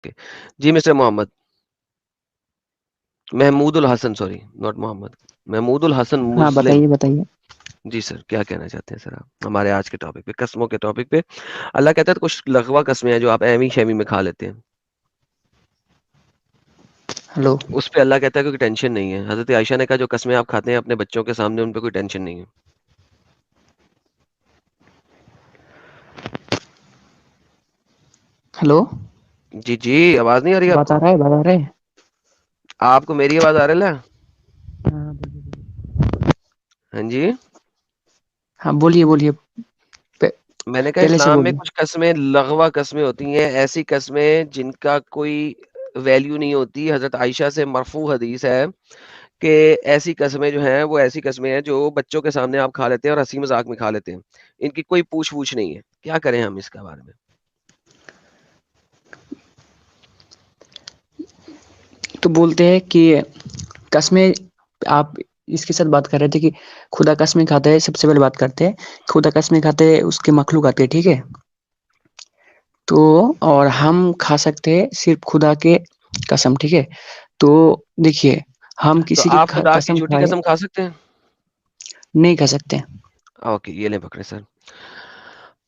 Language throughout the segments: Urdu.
G mister Mohammad Mahmood Alhasan, sorry not Mohammad, Mahmood Alhasan ہاں مسلم. بتائیے بتائیے. جی سر، کیا کہنا چاہتے ہیں سر آپ ہمارے آج کے ٹاپک پہ، قسموں کے ٹاپک پہ؟ اللہ کہتا ہے کچھ لغوا قسمیں ہیں جو آپ ایوی شیمی میں کھا لیتے ہیں، ہلو. اس پہ اللہ کہتا ہے کوئی ٹینشن نہیں ہے. حضرت عائشہ نے کہا جو قسمیں آپ کھاتے ہیں اپنے بچوں کے سامنے ان پہ کوئی ٹینشن نہیں ہے. ہلو. جی جی، آواز نہیں آ رہی آپ بتا کو؟ رہا ہے بتا رہے. آپ کو میری آواز آ رہی ہے؟ ہاں ہاں جی. ہاں بولیے بولیے. میں نے کہا پہلے سے اسلام میں بولیے. کچھ قسمیں لغوا قسمیں ہوتی ہیں، ایسی قسمیں جن کا کوئی ویلیو نہیں ہوتی. حضرت عائشہ سے مرفوع حدیث ہے کہ ایسی قسمیں جو ہیں وہ ایسی قسمیں ہیں جو بچوں کے سامنے آپ کھا لیتے ہیں اور ہنسی مذاق میں کھا لیتے ہیں، ان کی کوئی پوچھ پوچھ نہیں ہے. کیا کریں ہم اس کے بارے میں؟ تو بولتے ہیں کہ قسمیں، آپ اس کے ساتھ بات کر رہے تھے کہ خدا قسمیں کھاتے ہیں. سب سے پہلے بات کرتے ہیں خدا قسمیں کھاتے ہیں، اس کے مخلوق آتے ہیں، ٹھیک ہے. تو اور ہم کھا سکتے ہیں صرف خدا کے قسم، ٹھیک ہے. تو دیکھیے ہم تو کسی کی آپ خدا کی قسم جھوٹی کھائے قسم کھا سکتے ہیں؟ نہیں کھا سکتے. اوکے، یہ لیں پکڑے سر.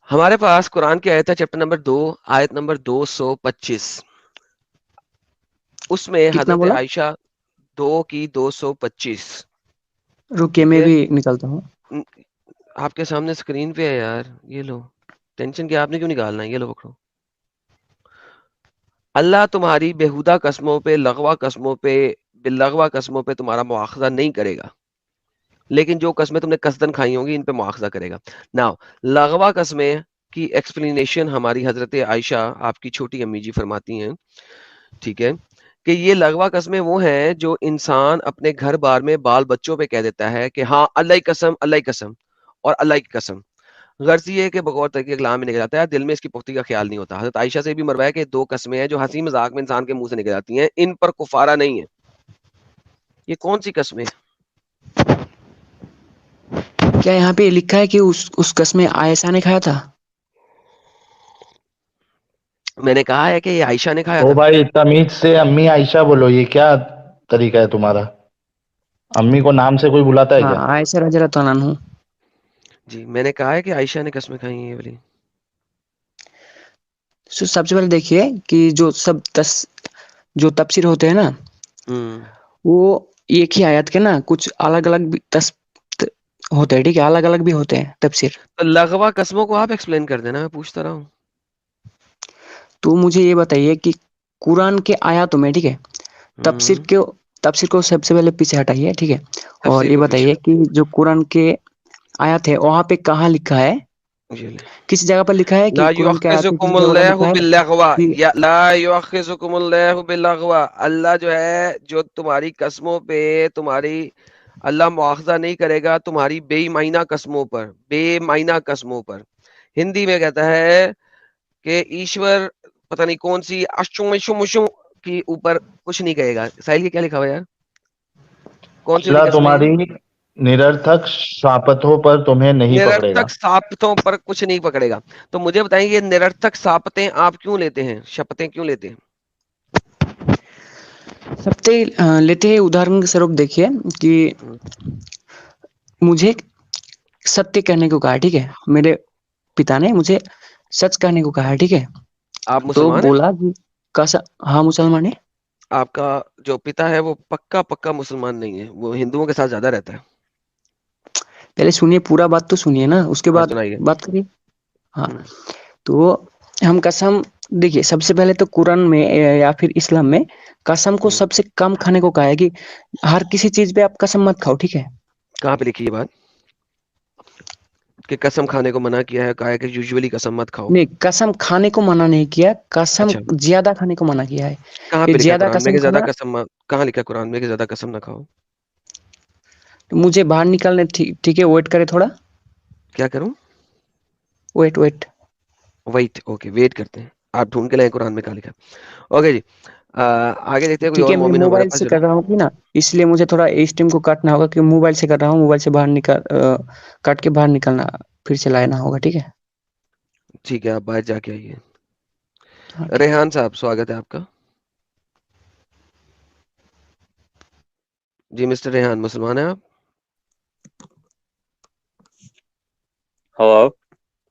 ہمارے پاس قرآن کی آیت ہے چیپٹر نمبر 2، آیت نمبر 225. اس میں کتنا حضرت بولا؟ عائشہ 2:225. رکیے ٹھیک میں ہے، بھی نکلتا ہوں. آپ کے سامنے اسکرین پہ ہے یار، یہ لو. ٹینشن کیا، آپ نے کیوں نکالنا ہے؟ یہ لو پکڑو. اللہ تمہاری بےہودہ قسموں پہ، لغوا قسموں پہ، باللغوا قسموں پہ تمہارا مواخذہ نہیں کرے گا، لیکن جو قسمیں تم نے قصدن کھائی ہوں گی ان پہ مواخذہ کرے گا. ناؤ لغوا قسمیں کی ایکسپلینیشن ہماری حضرت عائشہ آپ کی چھوٹی امی جی فرماتی ہیں، ٹھیک ہے، کہ یہ لغوا قسمیں وہ ہیں جو انسان اپنے گھر بار میں بال بچوں پہ کہہ دیتا ہے کہ ہاں اللہ کی قسم، اللہ کی قسم اور اللہ کی قسم. غرض یہ ہے کہ بغور طریقے کلام میں نکل جاتا ہے، دل میں اس کی پختگی کا خیال نہیں ہوتا. حضرت عائشہ سے بھی مروایا کہ دو قسمیں ہیں جو ہنسی مذاق میں انسان کے منہ سے نکل جاتی ہیں، ان پر کفارہ نہیں ہے. یہ کون سی قسمیں؟ کیا یہاں پہ لکھا ہے کہ اس قسم عائشہ نے کھایا تھا؟ میں نے کہا ہے کہ یہ عائشہ نے کھایا او تھا. بھائی تمیز سے امی عائشہ بولو، یہ کیا طریقہ ہے تمہارا؟ امی کو نام سے کوئی بلاتا ہے ہاں کیا؟ عائشہ رضی اللہ تعالیٰ عنہ. جی میں نے کہا ہے کہ عائشہ نے قسمیں کھائی ہیں یہ والی. سب سے پہلے دیکھیے کہ جو تفسیر ہوتے ہیں نا، ہوں. وہ ایک ہی آیت کے نا کچھ الگ الگ بھی ہوتے ہیں، ٹھیک ہے، الگ الگ بھی ہوتے ہیں تفسیر. تو لغوا قسموں کو آپ ایکسپلین کر دینا، میں پوچھتا رہا ہوں. تو مجھے یہ بتائیے کہ قرآن کے آیاتوں میں، ٹھیک ہے، ہوں. تفسیر کو سب سے پہلے پیچھے ہٹائیے، ٹھیک ہے، اور تفسیر یہ کو پیچھے بتائیے کہ جو قرآن کے آیات ہے وہاں پہ کہاں لکھا ہے، جی لے. کسی جگہ پر لکھا ہے کہ لا قرآن کے آیات میں کسی یؤاخذکم جگہ پر اللہ لکھا ہے باللغوا، کہ یا لا یؤاخذکم اللہ باللغوا، اللہ جو ہے جو تمہاری قسموں پہ تمہاری اللہ مواخذہ نہیں کرے گا تمہاری بے معنی قسموں پر، بے معنی قسموں پر. ہندی میں کہتا ہے کہ ایشور پتہ نہیں کون سی اشم کی اوپر کچھ نہیں کہے گا. ساحل کی کیا لکھا ہوا ہے یار؟ کون سی والی اللہ قسمیں ہیں؟ تمہاری نررتھک شاپتوں پر تمہیں نہیں پکڑے گا. نررتھک ثابتوں پر کچھ نہیں پکڑے گا. تو مجھے بتائیں یہ نررتھک ثابتیں آپ کیوں لیتے ہیں، شپتیں کیوں لیتے ہیں؟ سبتے لیتے ہیں. ادہرن کے سوروپ دیکھیے کہ مجھے ستیہ کہنے کو کہا، ٹھیک ہے، میرے پتا نے مجھے سچ کہنے کو کہا ہے، ٹھیک ہے. آپ تو مسلمان ہیں؟ بولا کہ ہاں مسلمان ہے. آپ کا جو پتا ہے وہ پکا مسلمان نہیں ہے، وہ ہندوؤں کے ساتھ زیادہ رہتا ہے. پہلے سنیے، پورا بات تو سنیے نا، اس کے ہاں بعد سنائیے. بات کریے. ہاں تو ہم قسم دیکھیے، سب سے پہلے تو قرآن میں یا پھر اسلام میں قسم کو سب سے کم کھانے کو کہا ہے کہ ہر کسی چیز پہ آپ قسم مت کھاؤ، ٹھیک ہے. کہاں پہ لکھی یہ بات کہ قسم کھانے کو منع کیا ہے؟ کہا ہے کہ یوزولی قسم مت کھاؤ. نہیں، قسم کھانے کو منع نہیں کیا، قسم اچھا، زیادہ کھانے کو منع کیا ہے. کہاں کہ پہ لکھا ہے زیادہ قرآن میں قسم کہ زیادہ کھانا. قسم کہاں لکھا ہے قرآن میں کہ زیادہ قسم نہ کھاؤ؟ مجھے باہر نکالنے، ٹھیک ہے، ویٹ کرے تھوڑا. کیا کروں؟ ویٹ. ویٹ، اوکے، ویٹ کرتے ہیں. آپ ڈھونڈ کے لائیں قرآن میں کہاں لکھا. اوکے جی، آگے دیکھتے ہیں کوئی ٹھیک اور ہے، میں مومن ہمارے موبائل پاس سے جڑا. کر رہا ہوں کہ نا، اس لیے مجھے تھوڑا اس ٹیم کو کاٹنا ہوگا، کہ موبائل سے کر رہا ہوں. موبائل سے باہر کاٹ کے باہر نکلنا، پھر سے لانا ہوگا، ٹھیک ہے. ٹھیک ہے، آپ باہر جا کے آئیے. ریحان صاحب سواگت ہے آپ کا. جی مسٹر ریحان مسلمان ہیں آپ؟ ہاں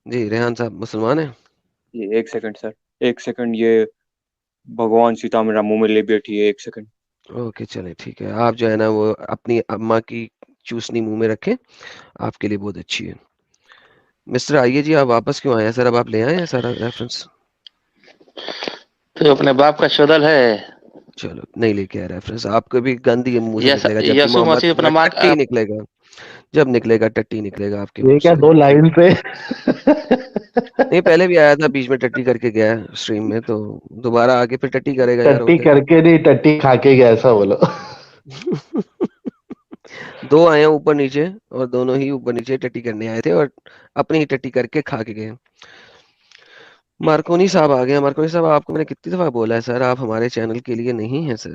جی ریحان صاحب مسلمان ہیں؟ یہ ایک سیکنڈ سر، ایک سیکنڈ، یہ بھگوان سیتا میرا منہ میں لے بیٹھی ہے، ایک سیکنڈ. اوکے چلے ٹھیک ہے. آپ جو ہے نا وہ اپنی اماں کی چوسنی منہ میں رکھیں، آپ کے لیے بہت اچھی ہے. مسٹر آئیے جی، آپ واپس کیوں آئے ہیں سر؟ اب آپ لے آئے ہیں سارا ریفرنس؟ تو اپنے باپ کا شودل ہے. چلو نہیں لے کے آیا ریفرنس. آپ کو بھی گندی منہ سے نکلے گا جب بھی یسوع محمد مسیح اپنا ماں ٹٹی نکلے گا. جب نکلے گا ٹٹی نکلے گا آپ کے یہ منہ کیا سے. دو لائن پہ نہیں پہلے بھی آیا تھا بیچ میں ٹٹی کر کے گیا اسٹریم میں، تو دوبارہ آگے پھر ٹٹی کرے گا یار. ٹٹی کر کے نہیں، ٹٹی کھا کے گیا، ایسا بولو. دو آئے ہیں اوپر نیچے، اور دونوں ہی اوپر نیچے ٹٹی کرنے آئے تھے اور اپنی ہی ٹٹی کر کے کھا کے گئے. مارکونی صاحب آ گئے. مارکونی صاحب آپ کو میں نے کتنی دفعہ بولا ہے سر، آپ ہمارے چینل کے لیے نہیں ہیں سر.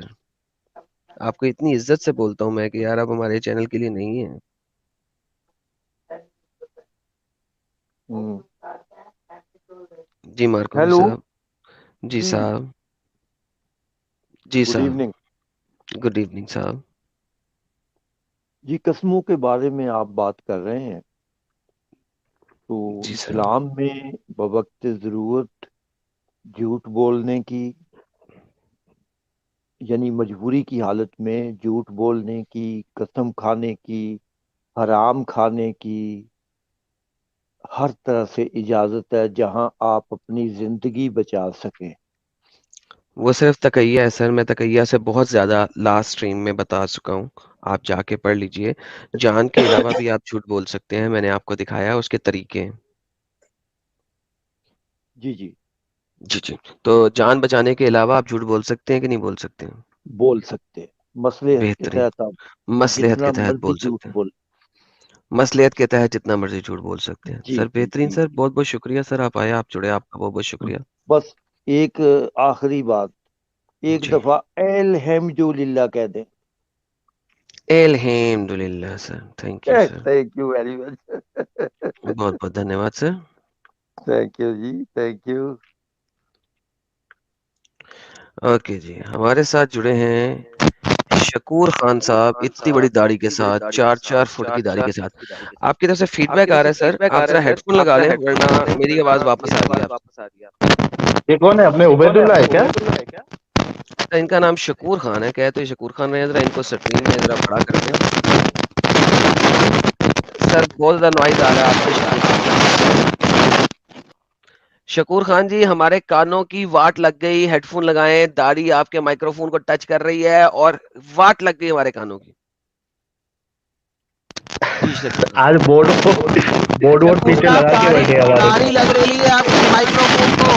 آپ کو اتنی عزت سے بولتا ہوں میں کہ یار آپ ہمارے چینل کے لیے نہیں ہیں. جی مارکونی ہیلو، صاحب. جی جی صاحب. جی گڈ صاحب. ایوننگ. گڈ ایوننگ صاحب. جی قسموں کے بارے میں آپ بات کر رہے ہیں، تو جی صاحب. اسلام میں بوقت ضرورت جھوٹ بولنے کی، یعنی مجبوری کی حالت میں جھوٹ بولنے کی، قسم کھانے کی، حرام کھانے کی ہر طرح سے اجازت ہے جہاں آپ اپنی زندگی بچا سکیں. وہ صرف تقیہ ہے سر. میں تقیہ سے بہت زیادہ لاسٹ اسٹریم میں بتا چکا ہوں، آپ جا کے پڑھ لیجئے. جان کے علاوہ بھی آپ جھوٹ بول سکتے ہیں، میں نے آپ کو دکھایا اس کے طریقے. جی جی جی جی. تو جان بچانے کے علاوہ آپ جھوٹ بول سکتے ہیں کہ نہیں بول سکتے ہیں؟ بول سکتے ہیں، مصلحت کے بہترین. تحت آپ مصلحت جتنا کے تحت مرضی بول جھوٹ سکتے ہیں. بول. مصلحت کے تحت جتنا مرضی جھوٹ بول سکتے ہیں جی سر. جی بہترین جی سر. جی بہت بہت شکریہ سر، آپ آئے، آپ جڑے، آپ کا بہت بہت شکریہ. بس ایک آخری بات، ایک جی دفعہ الحمدللہ کہہ دیں. الحمد للہ sir. Thank you sir. Thank you very much. بہت بہت دھنیہ واد سر. تھینک یو جی، تھینک یو. اوکے جی. ہمارے ساتھ جڑے ہیں شکور خان صاحب، اتنی بڑی داڑھی کے ساتھ، 4 فٹ کی داڑھی کے ساتھ. آپ کی طرف سے فیڈ بیک آ رہا ہے سر. آپ ذرا ہیڈ فون لگا لیں ورنہ میری آواز واپس آ رہی ہے آپ سے. یہ کون ہے؟ اپنے عبید اللہ ہے کیا؟ ان کا نام شکور خان ہے. کہتے شکور خان رہے ہیں. ذرا ان کو سٹریم میں ذرا بڑا کر دیں سر. بہت زیادہ نوائز آ رہا ہے آپ کے شکور خان صاحب. شکور خان جی ہمارے کانوں کی واٹ لگ گئی. ہیڈ فون لگائیں. داڑھی آپ کے مائکرو فون کو ٹچ کر رہی ہے اور واٹ لگ گئی ہمارے کانوں کی. جی شکور خان. آج بورڈ شکور پیچھے صاحب لگا کے بیٹھے ہیں ہمارے. داڑھی لگ رہی ہے آپ کے مائکرو فون کو.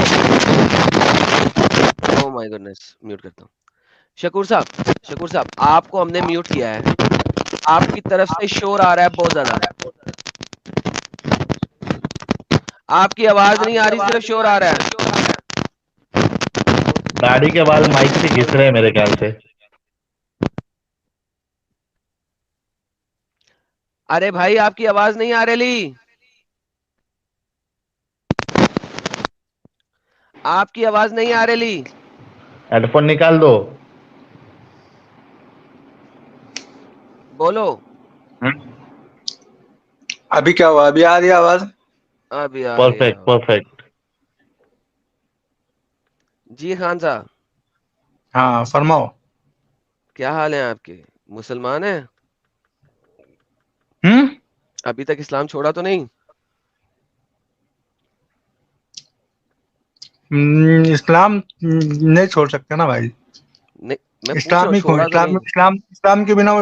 او مائی گڈنس. میوٹ کرتا ہوں. شکور صاحب آپ کو ہم نے میوٹ کیا ہے. آپ کی طرف سے شور آ رہا ہے بہت زیادہ. آپ کی آواز نہیں آ رہی، صرف شور آ رہا ہے. داڑھی کے بال مائک سے گھس رہے ہیں میرے خیال سے. ارے بھائی آپ کی آواز نہیں آ رہی. آپ کی آواز نہیں آ رہی. ہیڈ فون نکال دو. بولو. ابھی کیا ہوا؟ ابھی آ رہی ہے آواز؟ ابھی آ رہی ہے پرفیکٹ آواز. پرفیکٹ. جی خان صاحب ہاں فرماؤ. کیا حال ہے آپ کے؟ مسلمان ہیں؟ ہوں ابھی تک اسلام چھوڑا تو نہیں؟ اسلام نہیں چھوڑ سکتے نا بھائی. نہیں میں پوچھ رہا اسلام ہوں ہی چھوڑا تو نہیں. اسلام کے بنا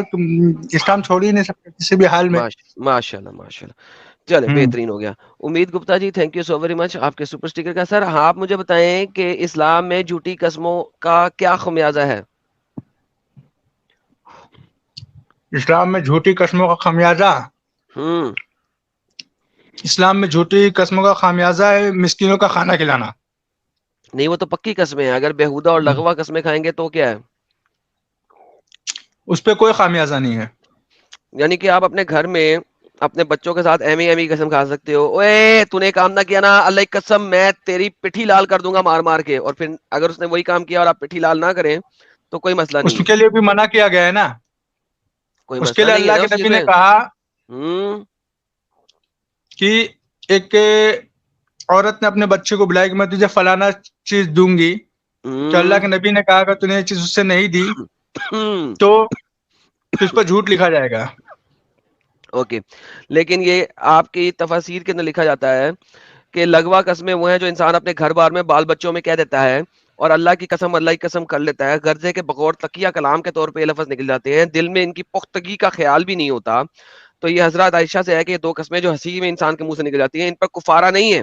اسلام چھوڑ ہی نہیں سکتے کسی بھی حال میں. ماشاء اللہ. چلے بہترین ہو گیا. Umeed Gupta ji thank you so very much آپ کے سپر اسٹیکر کا. سر آپ مجھے بتائیں کہ اسلام میں جھوٹی قسموں کا کیا خمیازہ ہے؟ اسلام میں جھوٹی قسموں کا خمیازہ، اسلام میں جھوٹی قسموں کا خمیازہ ہے مسکینوں کا کھانا کھلانا. نہیں وہ تو پکی قسمیں ہیں. اگر بےہودہ اور لغوا قسمیں کھائیں گے تو کیا ہے؟ اس پہ کوئی خمیازہ نہیں ہے. یعنی کہ آپ اپنے گھر میں اپنے بچوں کے ساتھ ایمی ایمی قسم کھا سکتے ہو، اوے تو نے کام نہ کیا نا، اللہ کی قسم میں تیری پٹھی لال کر دوں گا مار مار کے، اور پھر اگر اس نے وہی کام کیا اور آپ پٹھی لال نہ کریں تو کوئی مسئلہ اس نہیں ہے، کے لیے بھی منع کیا گیا ہے نا، کوئی اس کے مسئلہ لیے نہیں ہے اللہ نا کے اس چیز نبی نے میں۔ کہا ہوں کہ ایک عورت نے اپنے بچے کو بلایا کہ میں تجھے فلانا چیز دوں گی، تو اللہ کے نبی نے کہا کہ تو نے یہ چیز اس سے نہیں دی تو اس پر جھوٹ لکھا جائے گا۔ اوکے، لیکن یہ آپ کی تفاسیر کے اندر لکھا جاتا ہے کہ لغوا قسمیں وہ ہیں جو انسان اپنے گھر بار میں بال بچوں میں کہہ دیتا ہے اور اللہ کی قسم کر لیتا ہے، غرضے کے بغور تقیہ کلام کے طور پہ یہ لفظ نکل جاتے ہیں، دل میں ان کی پختگی کا خیال بھی نہیں ہوتا۔ تو یہ حضرت عائشہ سے ہے کہ یہ دو قسمیں جو ہنسی میں انسان کے منہ سے نکل جاتی ہیں ان پر کفارہ نہیں ہے،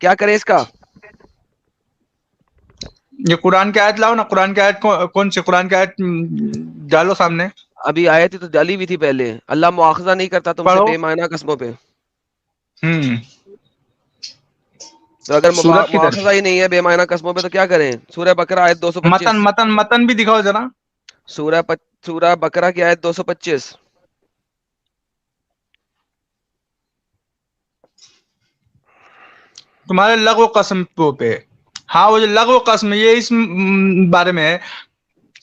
کیا کریں اس کا؟ یہ قرآن کی آیت لاؤ نا، قرآن کی آیت کون سی قرآن کی آیت ڈالو سامنے، ابھی آئے تھی تو ڈالی ہوئی تھی پہلے، اللہ مواخذہ نہیں کرتا تم سے پڑھو۔ بے معنی قسموں پہ، ہوں تو اگر سورت کی مواخذہ ہی نہیں ہے بے معنی قسموں پہ تو کیا کریں؟ سورہ بقرہ آیت 225، متن بھی دکھاؤ ذرا۔ سورہ بقرہ کی آیت 225۔ تمہارے لغو قسم پہ، ہاں وہ جو لغو قسم یہ اس بارے میں ہے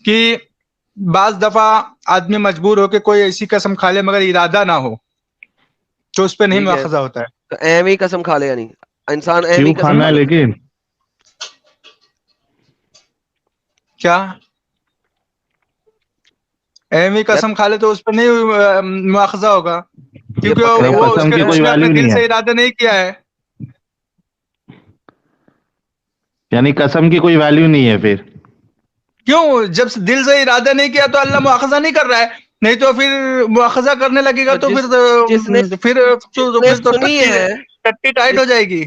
کہ بعض دفعہ آدمی مجبور ہو کہ کوئی ایسی قسم کھا لے مگر ارادہ نہ ہو تو اس پہ نہیں ٹھیک ہے، مواخذہ ہوتا ہے۔ تو ایم ہی قسم کھا لے، یعنی انسان ایم ہی کیوں قسم کھانا کھا ہے لے، لیکن کیا ایمی قسم کھا لے تو اس پہ نہیں مواخذہ ہوگا یہ کیونکہ بکرے تو کا قسم کی اس کوئی نے اپنے ویلیو دل نہیں سے ہے، ارادہ نہیں کیا ہے۔ یعنی قسم کی کوئی ویلیو نہیں ہے پھر؟ کیوں؟ جب دل سے ارادہ نہیں کیا تو اللہ مواخذہ نہیں کر رہا ہے، نہیں تو پھر مواخذہ کرنے لگے گا تو تو جس نے پھر تو سنی ہے، ٹٹی ٹائٹ ہو جائے گی۔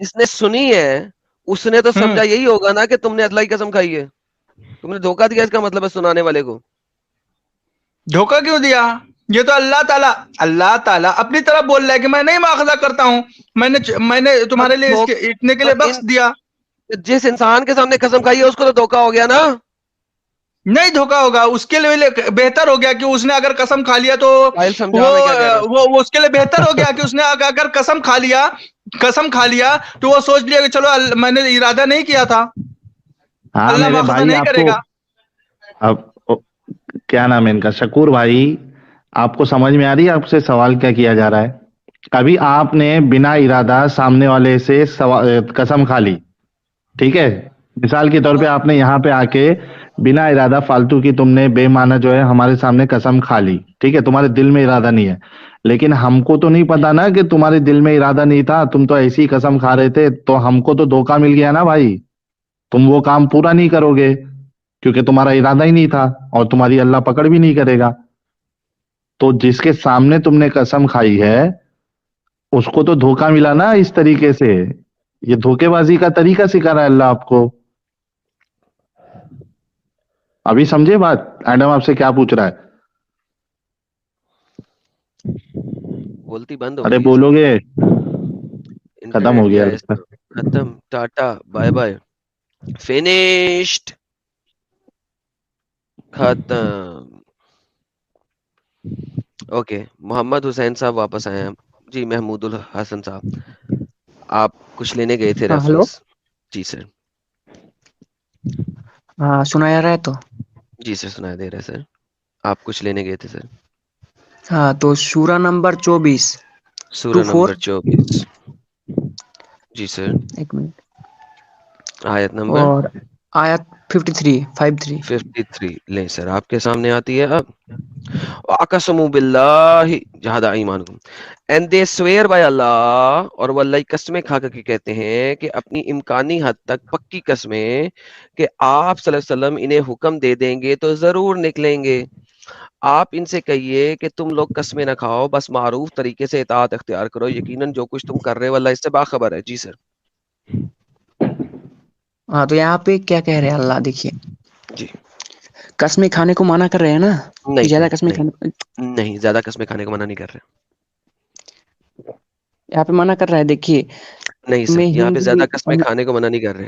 جس نے سنی ہے اس نے تو ہوں سمجھا یہی ہوگا نا کہ تم نے اللہ کی قسم کھائی ہے، تم نے دھوکہ دیا، اس کا مطلب ہے سنانے والے کو۔ دھوکہ کیوں دیا؟ یہ تو اللہ تعالیٰ اپنی طرف بول رہا ہے کہ میں نہیں مواخذہ کرتا ہوں، میں نے تمہارے لیے اتنے کے لیے بخش دیا۔ جس انسان کے سامنے قسم کھائی ہے اس کو تو دھوکہ ہو گیا نا۔ نہیں دھوکہ ہوگا، اس کے لیے بہتر ہو گیا کہ اس نے اگر قسم کھا لیا تو ساحل سمجھا میں کیا کہہ رہا ہوں۔ وہ اس کے لیے بہتر ہو گیا کہ اس نے اگر قسم کھا لیا تو وہ سوچ لیا کہ چلو میں نے ارادہ نہیں کیا تھا، ہاں اللہ میرے مواخذہ بھائی، نہیں آپ کرے کو گا۔ اب کیا نام ہے ان کا، شکور بھائی، آپ کو سمجھ میں آ رہی ہے آپ سے سوال کیا کیا جا رہا ہے؟ ابھی آپ نے بنا ارادہ سامنے والے سے قسم کھا لی، ٹھیک ہے؟ مثال کے طور پہ آپ نے یہاں پہ آ کے بنا ارادہ فالتو کی تم نے بے معنی جو ہے ہمارے سامنے قسم کھا لی، ٹھیک ہے؟ تمہارے دل میں ارادہ نہیں ہے، لیکن ہم کو تو نہیں پتا نا کہ تمہارے دل میں ارادہ نہیں تھا، تم تو ایسی قسم کھا رہے تھے، تو ہم کو تو دھوکہ مل گیا نا بھائی، تم وہ کام پورا نہیں کرو گے کیونکہ تمہارا ارادہ ہی نہیں تھا اور تمہاری اللہ پکڑ بھی نہیں کرے گا۔ تو جس کے سامنے تم نے قسم کھائی ہے اس کو تو دھوکہ ملا نا اس طریقے سے، یہ دھوکے بازی کا طریقہ سکھا رہا ہے اللہ آپ کو۔ ابھی سمجھے بات؟ ایڈم آپ سے کیا پوچھ رہا ہے؟ بولتی بند ہو ارے گئی اس بولو کی، گے؟ ختم انٹرنیٹ ہو گیا گیا ہے اس لگتا کا۔ ختم، ٹاٹا بائے بائے، فینشڈ، ختم۔ اوکے، محمد حسین صاحب واپس آئے ہیں۔ جی محمود الحسن صاحب، آپ کچھ لینے گئے تھے ہاں ہلو، ریفرنس؟ جی سر، ہاں سنایا رہا ہے تو جی سر سنا دے رہا ہے سر، آپ کچھ لینے گئے تھے سر۔ ہاں تو سورہ نمبر 24 سورہ 24، نمبر 24، جی سر، ایک منٹ، آیت نمبر اور آیت 53 53 لیں سر، آپ کے سامنے آتی ہے اب۔ وَأَقْسَمُوا بِاللَّهِ جَهْدَ أَيْمَانِهِمْ، and they swear by Allah، اور وہ اللہ کی قسمیں کھا کر کے کہتے ہیں کہ اپنی امکانی حد تک پکی قسمیں کہ آپ صلی اللہ علیہ وسلم انہیں حکم دے دیں گے تو ضرور نکلیں گے۔ آپ ان سے کہیے کہ تم لوگ قسمیں نہ کھاؤ، بس معروف طریقے سے اطاعت اختیار کرو، یقیناً جو کچھ تم کر رہے ہو اللہ اس سے باخبر ہے۔ جی سر، ہاں تو یہاں پہ کیا کہہ رہے ہیں اللہ، دیکھیے جی، قسمیں کھانے کو منع کر رہے ہیں نا، کہ نہیں زیادہ نہیں قسمیں نہیں کھانے، نہیں، زیادہ قسمیں کھانے کو منع نہیں کر رہے، یہاں پہ منع کر رہا ہے۔ دیکھیے نہیں سر، میں یہاں پہ ہندی زیادہ قسمیں کھانے کو منع نہیں کر رہے۔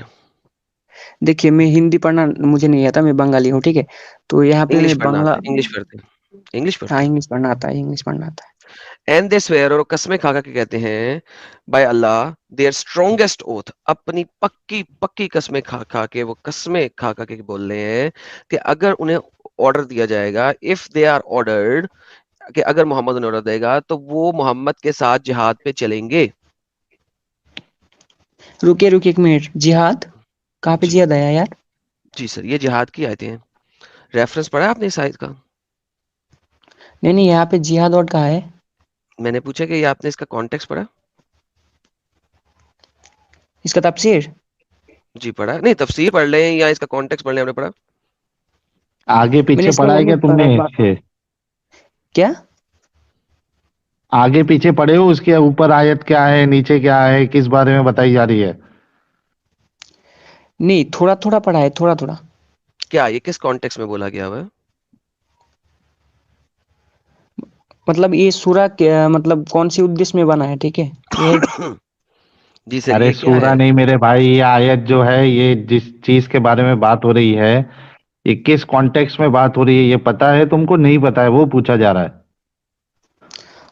دیکھیے میں ہندی پڑھنا مجھے نہیں آتا، میں بنگالی ہوں، ٹھیک ہے؟ تو یہاں پہ میں انگلش پڑھنا بنگلہ، آتا ہے، انگلش پڑھتے ہیں۔ انگلش پر. ہاں انگلش پڑھنا آتا ہے، انگلش پڑھنا آتا ہے. اینڈ دے سویئر، اور قسمیں کھا کے کہتے ہیں بائی اللہ دیئر اسٹرانگیسٹ اوتھ، اپنی پکی پکی قسمیں کھا کے، وہ قسمیں کھا کے بول رہے ہیں کہ اگر انہیں آرڈر دیا جائے گا، اف دے آر آرڈرڈ، کہ اگر محمد انہیں آرڈر دے گا تو وہ محمد کے ساتھ جہاد پہ چلیں گے. رکیے ایک منٹ، جہاد کہاں پہ جی جہاد آیا یار؟ جی سر، یہ جہاد کی آیتیں ہیں. ریفرنس پڑھا آپ نے اس آیت کا؟ نہیں یہاں پہ جہاد اور کہا ہے. میں نے پوچھا کہ یہ آپ نے اس کا کانٹیکس پڑھا؟ اس کا تفسیر جی پڑھا. نہیں تفسیر پڑھ لیں یا اس کا کانٹیکس پڑھ لیں. آپ نے پڑھا؟ آگے میں نے پیچھے اس کا پڑھا وہ ہے کیا نہیں تم نے؟ پڑھا. کیا آگے پیچھے پڑھے ہو؟ اس کے اوپر آیت کیا ہے، نیچے کیا ہے، کس بارے میں بتائی جا رہی ہے؟ نہیں، تھوڑا تھوڑا پڑھا ہے، تھوڑا تھوڑا. کیا یہ کس کانٹیکس میں بولا گیا ہوا ہے؟ مطلب یہ سورہ مطلب کون سی ادیش میں بنا ہے، ٹھیک ہے یہ. جی سر، ارے یہ کیا سورہ ہے؟ نہیں میرے بھائی، یہ آیت جو ہے، یہ جس چیز کے بارے میں بات ہو رہی ہے، یہ کس کانٹیکس میں بات ہو رہی ہے یہ پتا ہے تم کو؟ نہیں پتا ہے، وہ پوچھا جا رہا ہے.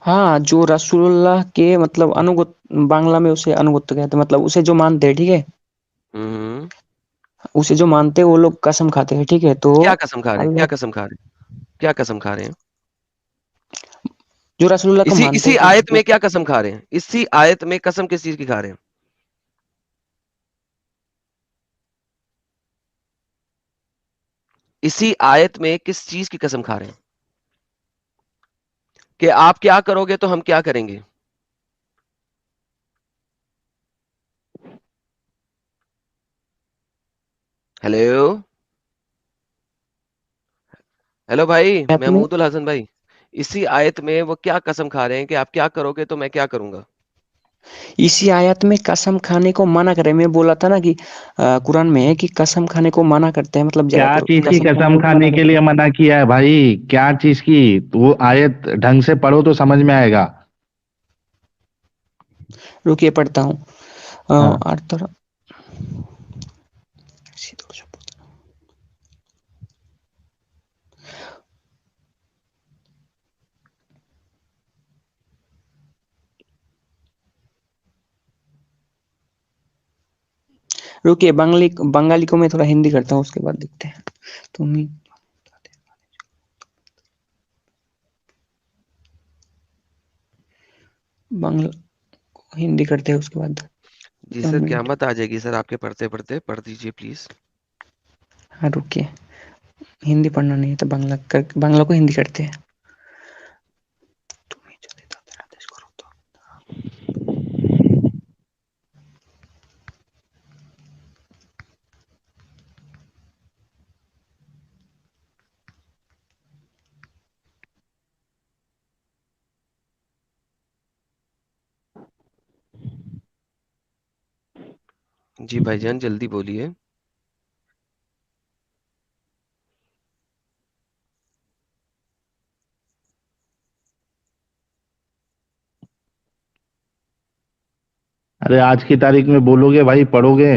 ہاں، جو رسول اللہ کے مطلب انگت، بنگلہ میں اسے انگت کہتے ہیں، مطلب اسے جو مانتے ہیں، ٹھیک ہے، ہوں. اسے جو مانتے ہیں وہ لوگ قسم کھاتے ہیں، ٹھیک ہے. تو کیا قسم کھا رہے ہیں؟ کیا اللہ قسم کھا رہے ہیں؟ کیا قسم کھا رہے ہیں؟ جو رسول اللہ کو مانتے اسی ہیں، ٹھیک ہے، آیت تو میں کیا قسم کھا رہے ہیں؟ اسی آیت میں قسم کس چیز کی کھا رہے ہیں؟ اسی آیت میں کس چیز کی قسم کھا رہے ہیں؟ کہ آپ کیا کرو گے تو ہم کیا کریں گے؟ ہیلو ہیلو بھائی، آیت میں محمود الحسن بھائی، اسی آیت میں وہ کیا قسم کھا رہے ہیں کہ آپ کیا کرو گے تو میں کیا کروں گا؟ اسی آیت میں قسم کھانے کو منع کرے. میں بولا تھا نا کہ قرآن میں ہے کہ قسم کھانے کو منع کرتے ہیں، مطلب کیا چیز کی قسم کھانے کے لیے منع کیا ہے بھائی؟ کیا چیز کی؟ وہ آیت ڈھنگ سے پڑھو تو سمجھ میں آئے گا. رکیے پڑھتا ہوں. ہاں. رکیے، بنگالی کو میں تھوڑا ہندی کرتا ہوں، اس کے بعد دیکھتے ہیں. تم بنگلہ ہندی کرتے ہیں، اس کے بعد. جی سر، قیامت آ جائے گی سر آپ کے پڑھتے پڑھتے. پڑھ دیجئے پلیز. ہاں رکیے، ہندی پڑھنا نہیں ہے تو بنگلہ کو ہندی کرتے ہیں. جی بھائی جان جلدی بولیے. ارے آج کی تاریخ میں بولو گے بھائی، پڑھو گے.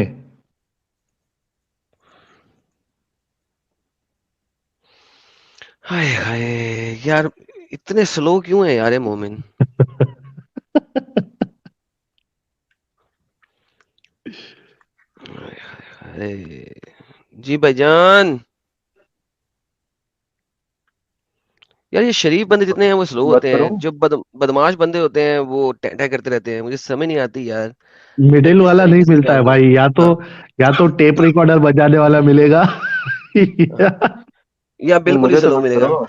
ہائے ہائے یار، اتنے سلو کیوں ہیں یار مومن؟ جی بھائی جان. یار یہ شریف بندے جتنے ہیں وہ سلو بات ہوتے ہیں، کرو. جو بدماش بندے ہوتے ہیں وہ ٹہ کرتے رہتے ہیں. مجھے سمجھ نہیں آتی یار مڈل کس والا نہیں طریقے سے ملتا کیا ہے کروں. بھائی، ہاں یا تو ٹیپ ریکارڈر بجانے والا ملے گا یا بالکل ہی مجھے تو سلو بات ملے گا. کرو.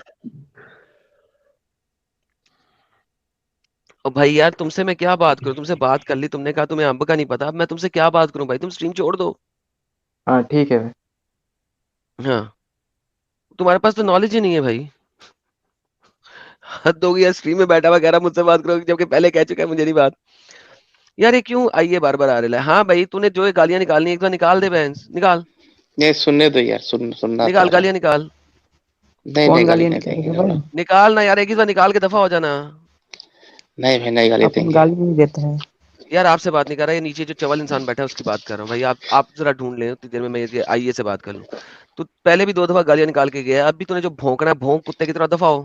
اور بھائی یار تم سے میں کیا بات کروں؟ تم سے بات کر لی، تم نے کہا تمہیں امب کا نہیں پتا. اب میں تم سے کیا بات کروں بھائی؟ تم اسٹریم چھوڑ دو. ہاں ٹھیک ہے. ہاں تمہارے پاس تو نالج ہی نہیں ہے بھائی. حد ہو گئی. اسٹریم میں بیٹھا ہوا کہہ رہا مجھ سے بات کرو، جبکہ پہلے کہہ چکا ہے مجھے نہیں بات. یار یہ کیوں آئیے بار بار آ رہا ہے؟ ہاں بھائی تو نے جو گالیاں نکالنی ایک بار نکال دے بہن، نکال نہیں سننے دو یار، سننا تو نکال رہا. گالیاں نکال. نہیں کون گالی گالیاں نہیں دیں نکالے گے گا چھوڑو. بھائی؟ نکال نا یار، ایک ہی بار نکال کے دفعہ ہو جانا. نہیں بھائی نہیں گالی دیں اپن گے. گالی نہیں دیتے ہیں. یار آپ سے بات نہیں کر رہا، یہ نیچے جو چول انسان بیٹھا ہے اس کی بات کر رہا ہوں. بھائی آپ ذرا ڈھونڈ لیں اتنی دیر میں آئیے سے بات کر لوں. تو پہلے بھی 2 دفعہ گالیاں نکال کے گیا، اب بھی تو نے جو بھونکنا ہے بھونک کتے کی طرح دفعہ ہو.